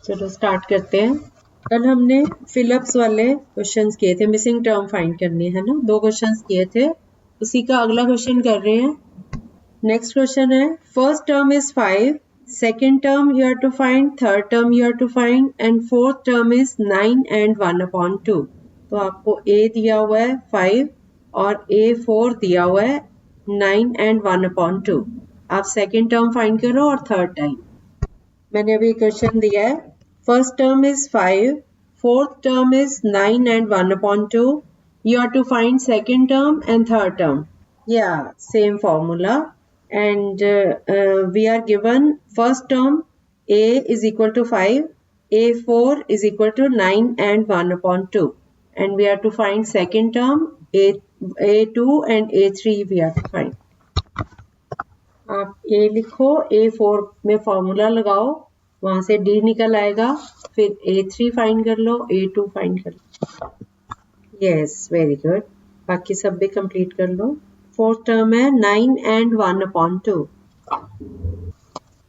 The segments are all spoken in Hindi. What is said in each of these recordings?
चलो स्टार्ट करते हैं। कल हमने फिलिप्स वाले क्वेश्चंस किए थे, मिसिंग टर्म फाइंड करनी है ना, 2 क्वेश्चंस किए थे, उसी का अगला क्वेश्चन कर रहे हैं। नेक्स्ट क्वेश्चन है, first term is 5, second term you have to find, third term you have to find and fourth term is 9 and 1/2। तो आपको A दिया हुआ है 5 और A4 दिया हुआ है 9 एंड 1/2। आप सेकेंड टर्म फाइंड करो और थर्ड टाइम। मैंने अभी क्वेश्चन दिया है, first term is 5, fourth term is 9 and 1/2। You have to find second term and third term. Yeah, same formula. And we are given first term A is equal to 5, A4 is equal to 9 and 1/2. And we have to find second term A2 and A3 we have to find. आप A लिखो, A4 में फॉर्मूला लगाओ, वहां से D निकल आएगा, फिर A3 फाइंड कर लो, A2 फाइंड कर लो। Yes, very good. बाकी सब भी कंप्लीट कर लो। फोर्थ टर्म है 9 एंड 1/2।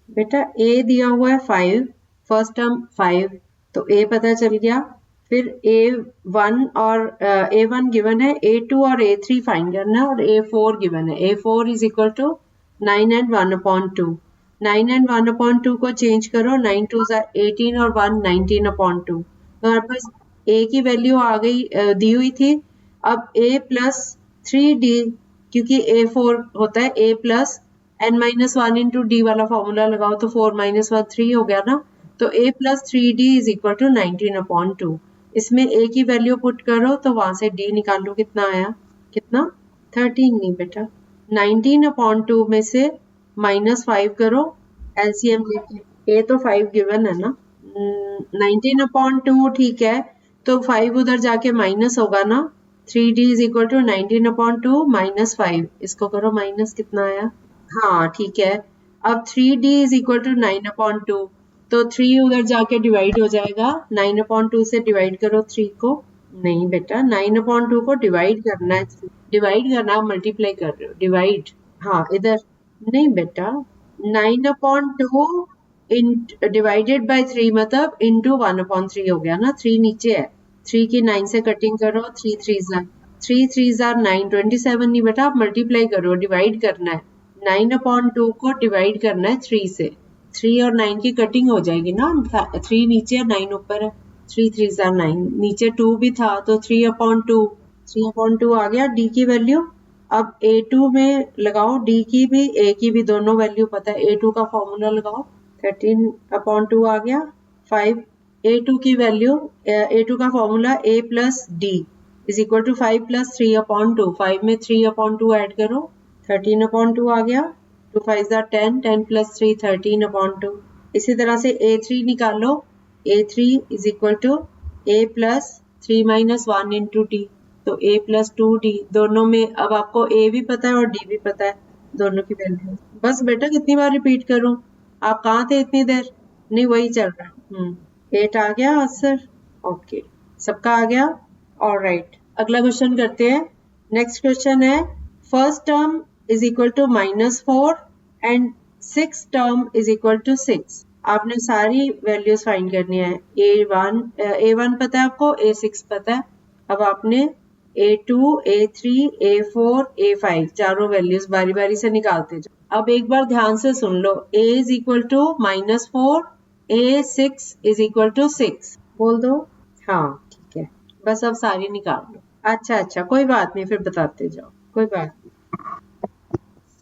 बेटा A दिया हुआ है 5, फर्स्ट टर्म 5, तो A पता चल गया। फिर A1 और A1 गिवन है, A2 और A3 फाइंड करना है, और A4 गिवन है। A4 is equal to 9 and 1/2। 9 and 1/2 को चेंज करो, 9 2 18 और 1 19/2। तो हमारे पास A की वैल्यू आ गई, दी हुई थी। अब A प्लस 3D, क्योंकि A4 होता है A plus n-1 into D वाला फॉर्मूला लगाओ तो 4 - 1 3 हो गया ना। तो A plus 3D is equal to 19/2। इसमें A की वैल्यू पुट करो तो वहां से D निकालो, कितना आया, कितना 13 नहीं बेटा, 19/2 में से -5 करो, एलसीएम लेके। A तो 5 गिवन है ना, 19/2 ठीक है, तो 5 उधर जाके माइनस होगा ना। 3D is equal to 19/2 minus 5, इसको करो माइनस, कितना आया, हाँ ठीक है। अब 3D इज इक्वल टू 9/2, तो 3 उधर जाके डिवाइड हो जाएगा, 9/2 से डिवाइड करो 3 को। नहीं बेटा, 9/2 को डिवाइड करना है, डिवाइड करना, मल्टीप्लाई कर रहे हो, डिवाइड, हाँ इधर नहीं बेटा, 9/2 डिवाइडेड बाय 3 मतलब इंटू 1/3 हो गया ना। 3 नीचे है, 3 की 9 से कटिंग करो, 3 3 are 9, 27 नहीं बेटा, आप मल्टीप्लाई करो, डिवाइड करना है। 9/2 को डिवाइड करना है 3 से, 3 और 9 की कटिंग हो जाएगी ना। 3 नीचे है, 9 ऊपर है, 3 3 are 9, नीचे 2 भी था तो 3/2 आ गया D की वैल्यू। अब A2 में लगाओ, D की भी A की भी दोनों वैल्यू पता है, A2 का फॉर्मूला लगाओ, 13/2 आ गया। 5 A2 की वैल्यू, A2 का formula A plus D is equal to 5 plus 3/2। 5 में 3/2 ऐड करो, 13/2 आ गया। 2 5 are 10, 10 प्लस 3 13/2। इसी तरह से A3 निकालो, A3 is equal to A plus 3 - 1 into D, तो A प्लस 2D। दोनों में अब आपको A भी पता है और D भी पता है, दोनों की वैल्यू। बस बेटा कितनी बार रिपीट करूं, आप कहाँ थे इतनी देर, नहीं वही चल रहा। 8 आ गया आंसर, ओके, सबका आ गया, ऑलराइट। अगला क्वेश्चन करते हैं। नेक्स्ट क्वेश्चन है, first term is equal to -4 and six term is equal to 6। आपने सारी वैल्यूज फाइंड करनी है। A1 पता है आपको, A6 पता है। अब आपने A2, A3, A4, A5 चारों वैल्यूज बारी बारी से निकालते जाओ। अब एक बार ध्यान से सुन लो, A is equal to -4, A6 is equal to 6, बोल दो, हाँ ठीक है। बस अब सारी निकाल लो। अच्छा, कोई बात नहीं, फिर बताते जाओ, कोई बात नहीं।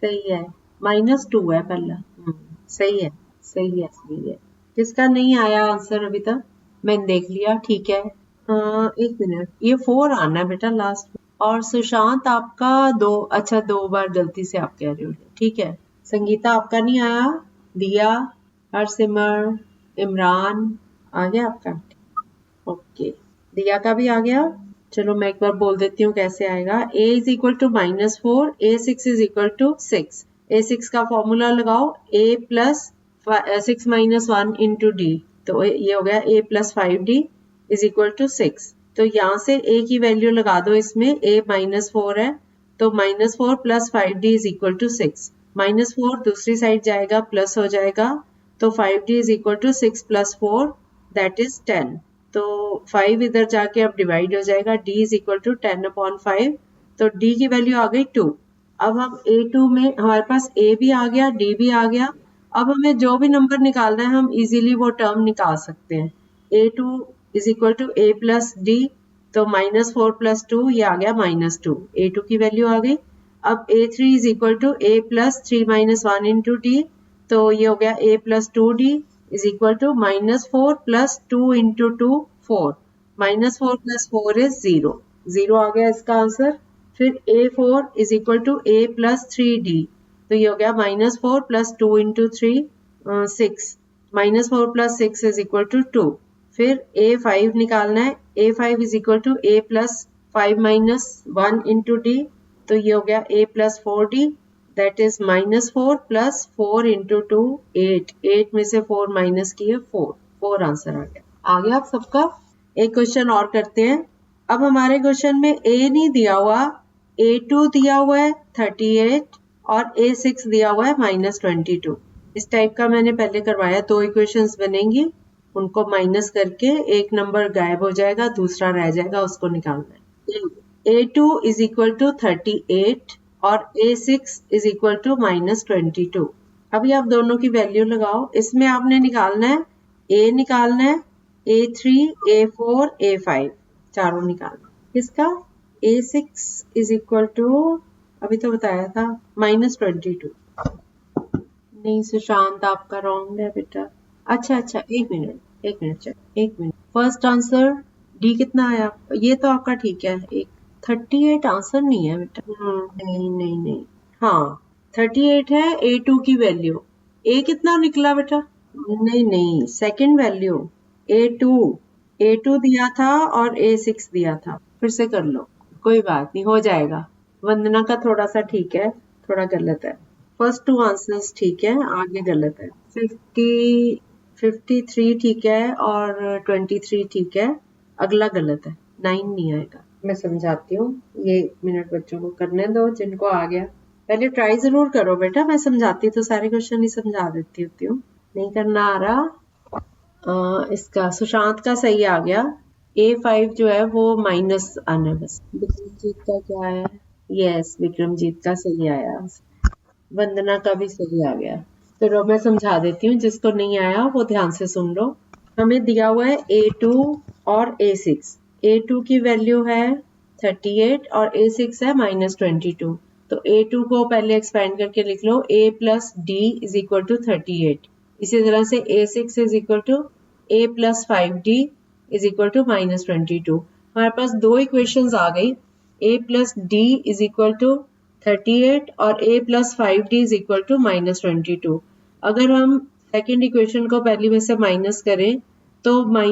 सही है, -2 है पहला, सही है। जिसका नहीं आया आंसर अभी तक, मैंने देख लिया, ठीक है। 1 मिनट, ये 4 आना है बेटा लास्ट में। और सुशांत आपका 2 बार गलती से आप कह रहे हो, ठीक है। संगीता आपका नहीं आया, दिया, हरसिमर, इमरान आ गया आपका, ओके, दिया का भी आ गया। चलो मैं एक बार बोल देती हूँ कैसे आएगा। A is equal to -4, A6 is equal to 6। A6 का फॉर्मूला लगाओ, A प्लस 6 - 1 इंटू D, तो ये हो गया A plus 5D is equal to 6। तो यहाँ से A की वैल्यू लगा दो, इसमें A -4 है, तो -4 plus 5D is equal to 6। -4 दूसरी साइड जाएगा, प्लस हो जाएगा, तो 5D is equal to 6 plus 4, that is 10। तो 5 इधर जाके अब डिवाइड हो जाएगा, d इज इक्वल टू 10/5, तो d की वैल्यू आ गई 2। अब हम A2 में हमारे पास A भी आ गया, D भी आ गया। अब हमें जो भी नंबर निकालना है हम इजीली वो टर्म निकाल सकते हैं। A2 is equal to A plus D, तो -4 + 2 ये आ गया -2, A2 की वैल्यू आ गई। अब A3 is equal to A plus 3 - 1 into D, तो ये हो गया A plus 2D is equal to -4 + 2 into 2 4, -4 + 4 is 0, 0 आ गया इसका आंसर। फिर A4 is equal to A plus 3D, तो ये हो गया -4 + 2 इंटू 3 6, -4 + 6 इज इक्वल टू 2। फिर A5 निकालना है, A5 is equal to A plus 5 - 1 into D, तो ये हो गया A plus 4D, that is -4 + 4 into 2 8, 8 में से 4 माइनस किए 4, 4 आंसर आ गया। आ गया आप सबका। एक क्वेश्चन और करते हैं। अब हमारे क्वेश्चन में A नहीं दिया हुआ, A2 दिया हुआ है 38 और A6 दिया हुआ है -22। इस टाइप का मैंने पहले करवाया, 2 इक्वेशंस बनेंगी, उनको माइनस करके एक नंबर गायब हो जाएगा, दूसरा रह जाएगा, उसको निकालना है। A2 इज इक्वल टू 38 और A6 इज इक्वल टू -22। अभी आप दोनों की वैल्यू लगाओ। इसमें आपने निकालना है, A निकालना है, A3, A4, A5 चारों निकालना। किसका? A6 इज इक्वल टू, अभी तो बताया था, -22। नहीं सुशांत, आपका रॉन्ग है बेटा। अच्छा, एक मिनट चल, एक मिनट। फर्स्ट आंसर डी कितना आया? ये तो आपका ठीक है। 38 आंसर नहीं है बेटा। नहीं, हाँ 38 है A2 की वैल्यू। A कितना निकला बेटा? नहीं, सेकंड वैल्यू A2 दिया था और A6 दिया था। फिर से कर लो, कोई बात नहीं, हो जाएगा। वंदना का थोड़ा सा ठीक है, थोड़ा गलत है। फर्स्ट 2 आंसर्स ठीक है, आगे गलत है। 53 ठीक है और 23 ठीक है, अगला गलत है, 9 नहीं आएगा। मैं समझाती हूँ, ये मिनट बच्चों को करने दो जिनको आ गया। पहले ट्राई जरूर करो बेटा, मैं समझाती तो सारे क्वेश्चन ही समझा देती होती हूँ। नहीं करना आ रहा। इसका सुशांत का सही आ गया। A5 जो है वो माइनस आना है बस। विक्रमजीत का क्या है? यस, विक्रमजीत का सही आया। वंदना का भी सही आ गया। तो मैं समझा देती हूँ, जिसको नहीं आया वो ध्यान से सुन लो। हमें दिया हुआ है A2 और A6। A2 की वैल्यू है 38 और A6 है -22। तो A2 को पहले एक्सपेंड करके लिख लो, A plus D is equal to 38। इसी तरह से A6 is equal to A plus 5D is equal to -22। हमारे पास 2 इक्वेशंस आ गई। A plus D is equal to 38 और A plus 5D is equal to -22। अगर हम सेकेंड इक्वेशन को पहली में से माइनस करें तो -A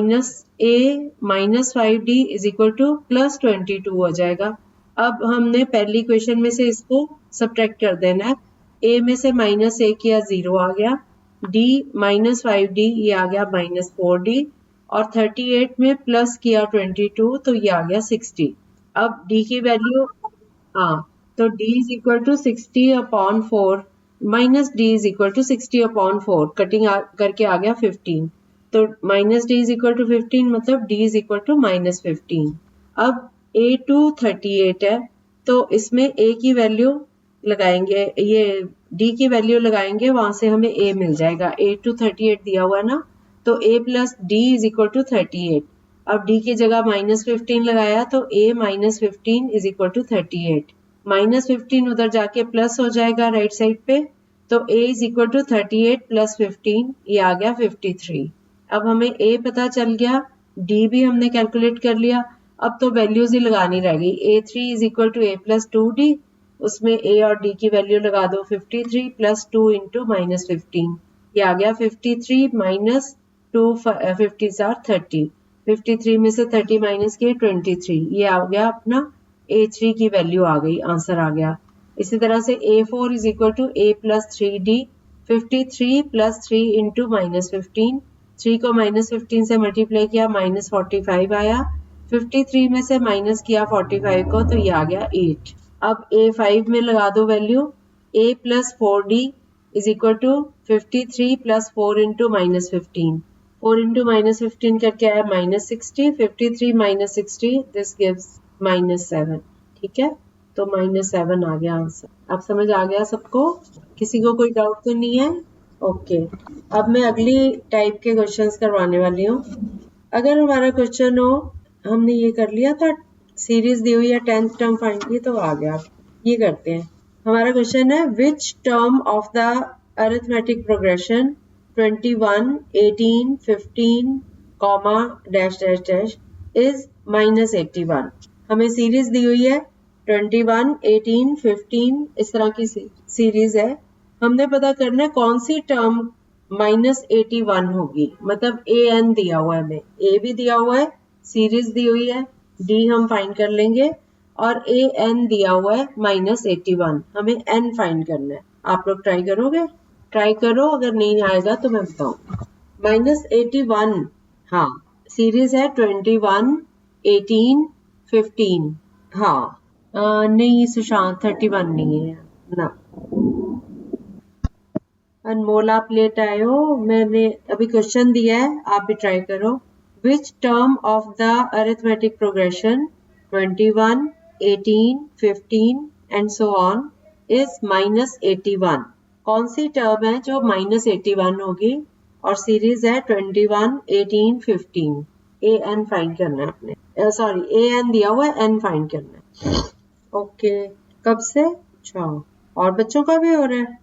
- 5D is equal to +22 हो जाएगा। अब हमने पहली इक्वेशन में से इसको सब्ट्रैक्ट कर देना है। A में से -A किया, 0 आ गया। D -5D ये आ गया -4D, और 38 में प्लस किया 22, तो ये आ गया 60। अब D की वैल्यू, हाँ, तो D is equal to 60/4 -D is equal to 60/4, cutting करके आ गया 15। तो -D इज इक्वल टू 15, मतलब D इज इक्वल टू -15। अब A2 38 है, तो इसमें A की वैल्यू लगाएंगे, ये D की वैल्यू लगाएंगे, वहां से हमें A मिल जाएगा। A2 38 दिया हुआ ना, तो A plus D is equal to 38। अब D की जगह -15 लगाया, तो A -15 इज इक्वल टू 38। -15 उधर जाके प्लस हो जाएगा राइट साइड पे, तो A इज इक्वल टू 38 + 15, ये आ गया 53। अब हमें A पता चल गया, D भी हमने कैलकुलेट कर लिया। अब तो वैल्यूज ही लगानी रह गई। A3 is equal to A plus 2D, उसमें A और D की वैल्यू लगा दो, 53 + 2 इंटू -15, ये आ गया 53 - 2 50 are 30। 53 में से 30 माइनस किए 23, ये आ गया अपना A3 की वैल्यू आ गई, आंसर आ गया। इसी तरह से A4 is equal to A plus 3D, 53 + 3 into -15, 3 को -15 से मल्टीप्लाई किया, -45 आया। 53 में से माइनस किया 45 को, तो ये आ गया 8। अब A5 में लगा दो value, A plus 4D is equal to 53 + 4 into -15, 4 into -15 करके आया -60, 53 -60 दिस गिव्स -7। ठीक है, तो -7 आ गया आंसर। अब समझ आ गया सबको? किसी को कोई डाउट तो नहीं है? ओके, अब मैं अगली टाइप के क्वेश्चंस करवाने वाली हूँ। अगर हमारा क्वेश्चन हो, हमने ये कर लिया था, सीरीज दी हुई है 10th टर्म फाइंड की, तो आ गया। ये करते हैं। हमारा क्वेश्चन है which term of the arithmetic progression 21, 18, 15, comma dash dash dash is -81। हमें सीरीज दी हुई है 21, 18, 15 इस तरह की सीरीज है। हमने पता करना है कौन सी टर्म -81 होगी। मतलब an दिया हुआ है, हमें a भी दिया हुआ है, सीरीज दी हुई है, d हम फाइंड कर लेंगे और an दिया हुआ है -81। हमें n फाइंड करना है। आप लोग ट्राई करोगे? ट्राई करो, अगर नहीं आएगा तो मैं बताऊं। -81, हाँ, सीरीज है 21, 18, 15। हाँ, नहीं सुशांत 31 नहीं है ना। अनमोल आप लेट आए हो, मैंने अभी क्वेश्चन दिया है, आप भी ट्राई करो। Which term of the arithmetic progression 21, 18, 15 and so on is -81। कौन सी टर्म है जो -81 होगी और सीरीज है 21, 18, 15। ए एन फाइंड करना है आपने, सॉरी ए एन दिया हुआ है, एन फाइंड करना है। ओके, कब से? अच्छा, और बच्चों का भी हो रहा है?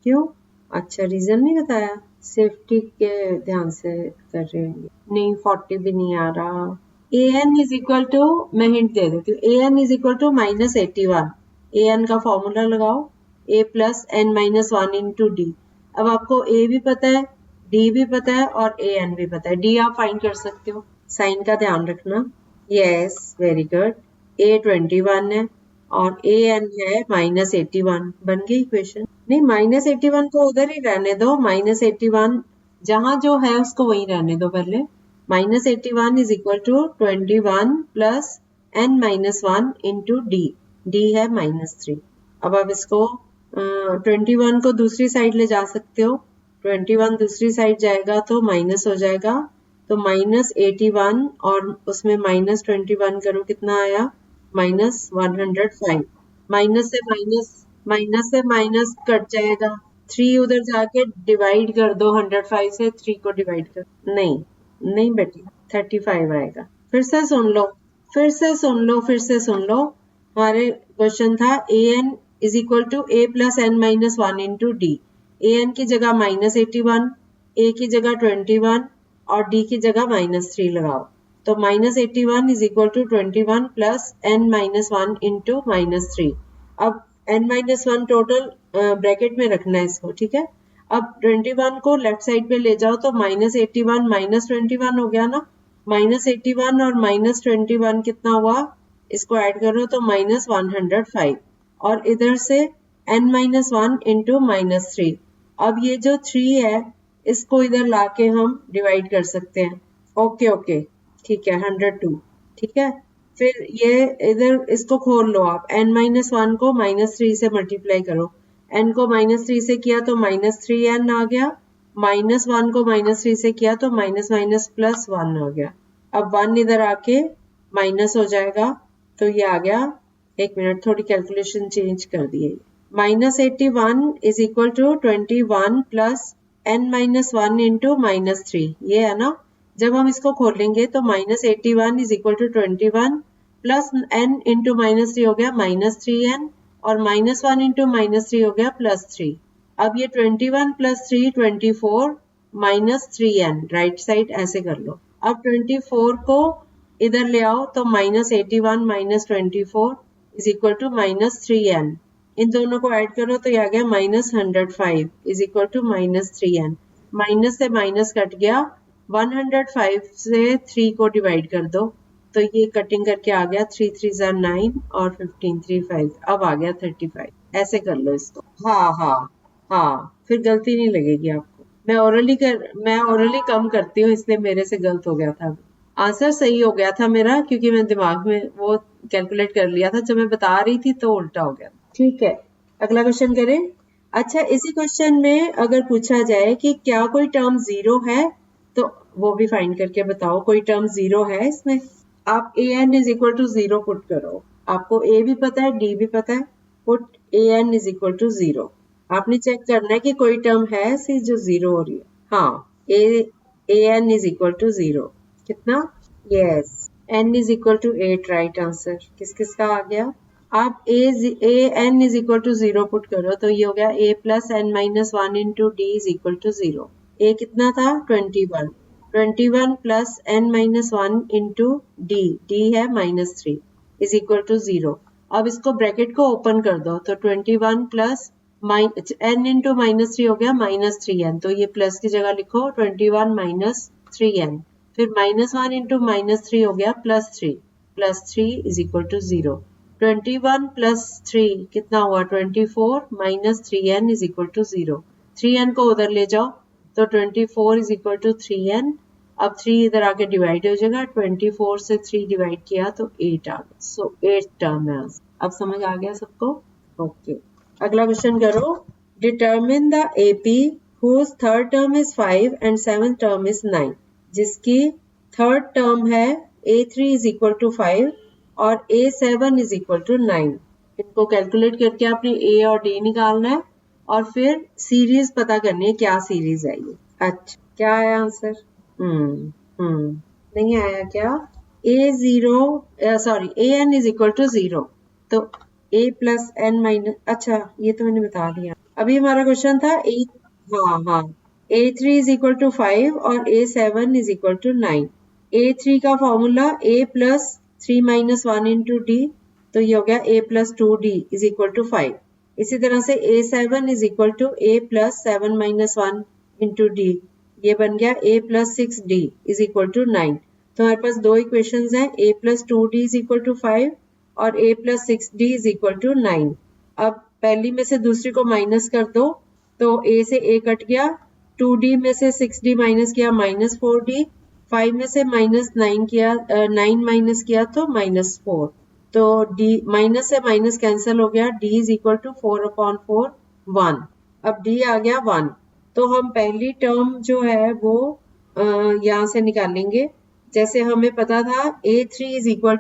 क्यों? अच्छा, रीजन नहीं बताया? सेफ्टी के ध्यान से कर रहे होंगे। नहीं, 40 भी नहीं आ रहा। A n is equal to, मैं हिंट दे देती हूँ, a n is equal to -81। A n का फॉर्मूला लगाओ, a plus n minus one into d. अब आपको a भी पता है, d भी पता है और a n भी पता है। d आप फाइंड कर सकते हो, साइन का ध्यान रखना। Yes, very good. a 21 है और a n है -81। बन गई इक्वेशन? नहीं, -81 को उधर ही रहने दो। -81 जहां जो है उसको वही रहने दो पहले। -81 is equal to 21 plus n minus one into D. D है -3। अब आप इसको 21 को दूसरी साइड ले जा सकते हो। 21 दूसरी साइड जाएगा तो माइनस हो जाएगा, तो -81 और उसमें -21 करो, कितना आया? -105। माइनस से माइनस कट जाएगा, 3 उधर जाके डिवाइड कर दो, 105 से 3 को डिवाइड कर। नहीं नहीं बेटी, 35 आएगा। फिर से सुन लो, फिर से सुन लो, फिर से सुन लो। हमारे क्वेश्चन था a n is equal to a plus n minus one into d. A n की जगह -81, a की जगह 21 और d की जगह -3 लगाओ, तो -81 is equal to 21 plus n minus one into -3। अब n minus one total bracket में रखना है इसको, ठीक है। अब 21 को लेफ्ट साइड पे ले जाओ तो -81 -21 हो गया ना। -81 और -21 कितना हुआ? इसको ऐड करो तो -105 और इधर से n माइनस वन इंटू -3। अब ये जो 3 है इसको इधर लाके हम डिवाइड कर सकते हैं। ओके ओके, ठीक है, 102। ठीक है, फिर ये इधर इसको खोल लो आप, n माइनस वन को -3 से मल्टीप्लाई करो। n को -3 से किया तो -3n आ गया, -1 को -3 से किया तो माइनस माइनस प्लस 1 आ गया। अब 1 इधर आके माइनस हो जाएगा, तो ये आ गया। एक मिनट, थोड़ी कैलकुलेशन चेंज कर दिए। -81 is equal to 21 plus n minus one into -3, ये है ना। जब हम इसको खोलेंगे तो -81 is equal to 21 plus n into -3 हो गया -3n और -1 इंटू -3 हो गया +3। अब ये 21 प्लस 3 24 -3n, राइट साइड ऐसे कर लो। अब 24 को इधर ले आओ तो -81 minus 24 is equal to -3n। इन दोनों को ऐड करो तो ये आ गया -105 is equal to -3n। Minus से माइनस कट गया, 105 से 3 को डिवाइड कर दो तो ये कटिंग करके आ गया 3 3 9 और 15 3 5। अब आ गया 35। ऐसे कर लो इसको। हाँ हाँ हाँ, फिर गलती नहीं लगेगी आपको। मैं ओरली कम करती हूँ, इसलिए मेरे से गलत हो गया था। आंसर सही हो गया था मेरा, क्योंकि मैं दिमाग में वो कैलकुलेट कर लिया था, जब मैं बता रही थी तो उल्टा हो गया। ठीक है, अगला क्वेश्चन करें। अच्छा, इसी क्वेश्चन में अगर पूछा जाए कि क्या कोई टर्म 0 है, तो वो भी फाइंड करके बताओ। कोई टर्म 0 है इसमें? आप an is equal to 0 put करो। आपको a भी पता है, d भी पता है। Put an is equal to 0। आपने चेक करना है कि कोई टर्म है ऐसी जो 0 हो रही है। हाँ, an इज इक्वल टू 0। कितना? Yes, n is equal to 8 right answer. किस किस का आ गया? आप an is equal to 0 put करो तो ये हो गया a plus n minus 1 into D is equal to 0। a कितना था? 21। 21 plus n minus 1 into D है -3 इज इक्वल टू 0। अब इसको ब्रैकेट को ओपन कर दो तो 21 प्लस n इंटू -3 हो गया -3n। तो ये प्लस की जगह लिखो 21 माइनस 3n। फिर -1 इंटू -3 हो गया +3 इज इक्वल टू 0। 21 प्लस 3 कितना हुआ? 24 minus 3n is equal to 0। 3n को उधर ले जाओ तो 24 इज इक्वल टू 3n। अब 3 इधर आके डिवाइड हो जाएगा। 24 से 3 डिवाइड किया तो 8 आ गया। सो 8 टर्म है। अब समझ आ गया सबको? ओके, अगला क्वेश्चन करो। Determine the AP whose third term is 5 and seventh term is 9। जिसकी थर्ड टर्म है A3 इज इक्वल टू 5 और A7 इज इक्वल टू 9। इनको कैलकुलेट करके आपने A और D निकालना है और फिर सीरीज पता करनी है, क्या सीरीज है ये। अच्छा, क्या आया आंसर? नहीं आया क्या? an इज इक्वल टू 0 तो a प्लस n माइनस, अच्छा ये तो मैंने बता दिया। अभी हमारा क्वेश्चन था हाँ A3 इज इक्वल टू 5 और A7 is equal to 9। A3 का formula a plus 3 minus 1 into D, तो ये हो गया a plus 2d is equal to 5। इसी तरह से A7 is equal to a plus 7 minus 1 into D, ये बन गया a plus 6d is equal to 9। तो हमारे पास दो इक्वेशंस हैं, a plus 2d is equal to 5 और a plus 6d is equal to 9। अब पहली में से दूसरी को माइनस कर दो तो a से a कट गया, 2d में से 6d माइनस किया -4d, 5 में से -9 माइनस किया तो -4। तो d माइनस से माइनस कैंसिल हो गया, d इज इक्वल टू 4/4 1। अब d आ गया 1। तो हम पहली टर्म जो है वो यहाँ से निकालेंगे। जैसे हमें पता था A3 is equal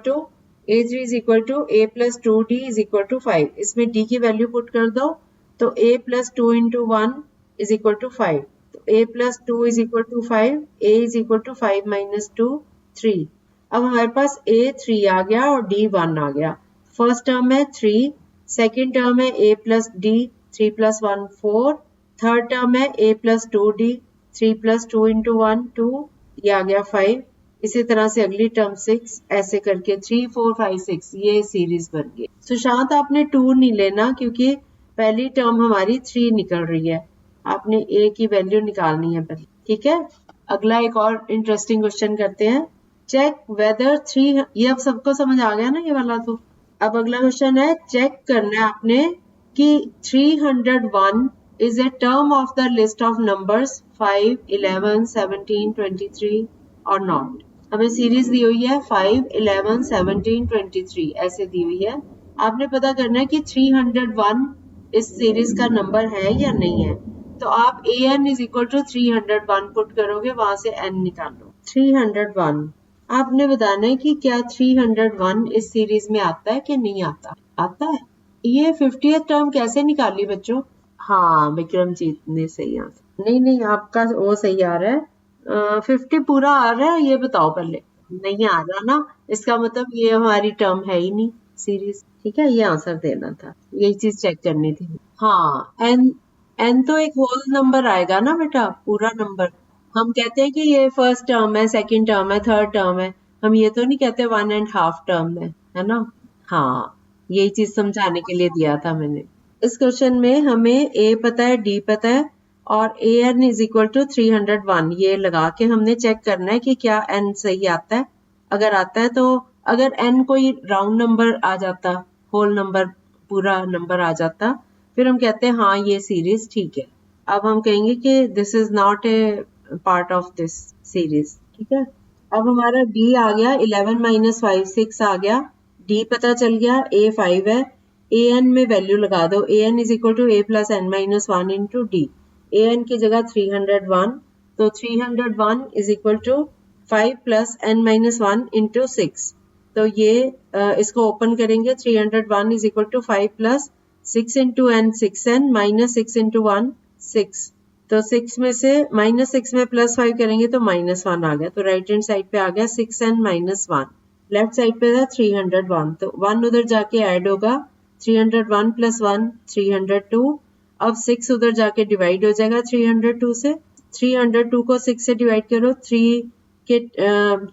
to a plus 2d is equal to 5। इसमें d की वैल्यू पुट कर दो तो a plus 2 into 1 is equal to 5। तो a plus 2 is equal to 5, a is equal to 5 minus 2 3। अब हमारे पास a 3 आ गया और d 1 आ गया। फर्स्ट टर्म है 3, सेकेंड टर्म है a plus d 3 plus 1 4, third term है a plus 2d 3 plus 2 into 1 2, ये आ गया 5। इसी तरह से अगली टर्म 6, ऐसे करके 3 4 5 6 ये सीरीज बन गई। सुशांत आपने 2 नहीं लेना क्योंकि पहली टर्म हमारी 3 निकल रही है, आपने a की वैल्यू निकालनी है पहले, ठीक है। अगला एक और इंटरेस्टिंग क्वेश्चन करते हैं। चेक वेदर 3, ये अब सबको समझ आ गया ना ये वाला। तो अब अगला क्वेश्चन है, चेक करना है आपने कि 301 is a term of the list of numbers 5 11 17 23 और नॉट। हमें सीरीज दी हुई है 5 11 17 23 ऐसे दी हुई है। आपने पता करना है कि 301 इस सीरीज का नंबर है या नहीं है। तो आप an is equal to 301 put करोगे, वहां से n निकालो। 301 आपने बताना है कि क्या 301 इस सीरीज में आता है कि नहीं आता। आता है। ये 50th टर्म कैसे निकाली बच्चों? हाँ, विक्रमजीत ने सही आंसर। नहीं आपका वो सही आ रहा है। 50 पूरा आ रहा है, ये बताओ पहले। नहीं आ रहा ना, इसका मतलब ये हमारी टर्म है ही नहीं सीरीज, ठीक है। ये आंसर देना था, यही चीज चेक करनी थी। हाँ, n तो एक होल नंबर आएगा ना बेटा, पूरा नंबर। हम कहते हैं कि ये फर्स्ट टर्म है, सेकंड टर्म है, थर्ड टर्म है। हम ये तो नहीं कहते 1.5 टर्म है ना। हाँ, यही चीज समझाने के लिए दिया था मैंने। इस क्वेश्चन में हमें a पता है, d पता है और an इज इक्वल टू 301 ये लगा के हमने चेक करना है कि क्या n सही आता है। अगर आता है तो, अगर n कोई राउंड नंबर आ जाता, होल नंबर, पूरा नंबर आ जाता, फिर हम कहते हैं हाँ ये सीरीज ठीक है। अब हम कहेंगे कि this is not a part of this series, ठीक है। अब हमारा d आ गया 11 माइनस 5 6 आ गया, d पता चल गया, a 5 है, an में वैल्यू लगा दो। an is equal to a plus n minus 1 into D, an की जगह 301 तो 301 is equal to 5 plus n minus 1 into 6। तो ये इसको ओपन करेंगे 301 is equal to 5 plus 6 into n 6n minus 6 into 1 6। तो 6 में से माइनस 6 में प्लस 5 करेंगे तो माइनस 1 आ गया। तो राइट हैंड साइड पे आ गया 6n माइनस 1। लेफ्ट साइड पे था 301 तो 1 उधर जाके ऐड होगा 301 प्लस 1 302। अब 6 उधर जाके डिवाइड हो जाएगा 302 से। 302 को 6 से डिवाइड करो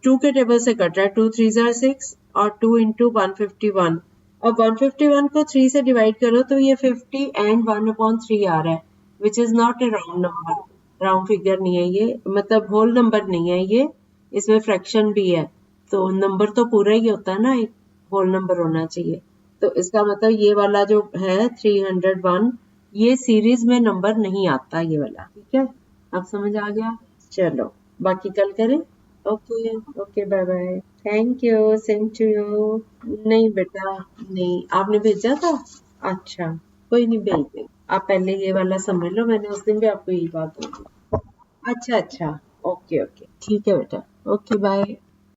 2 के टेबल से कट रहा है 2 3 जार 6 और 2 इंटू 151। अब 151 को 3 से डिवाइड करो तो ये 50 एंड 1/3 आ रहा है which is not A round number, round figure नहीं है ये, मतलब होल नंबर नहीं है ये, इसमें फ्रैक्शन भी है। तो नंबर तो पूरा ही होता है ना, एक होल नंबर होना चाहिए। तो इसका मतलब ये वाला जो है 301 ये सीरीज में नंबर नहीं आता ये वाला। ठीक है, अब समझ आ गया। चलो बाकी कल करें। Okay okay bye bye. Thank you, same to you. नहीं बेटा नहीं, आपने भेजा था? अच्छा कोई नहीं, भेज दे। आप पहले ये वाला समझ लो, मैंने उस दिन भी आपको यही बात बोली। अच्छा अच्छा, ओके ओके ठीक है बेटा, ओके बाय।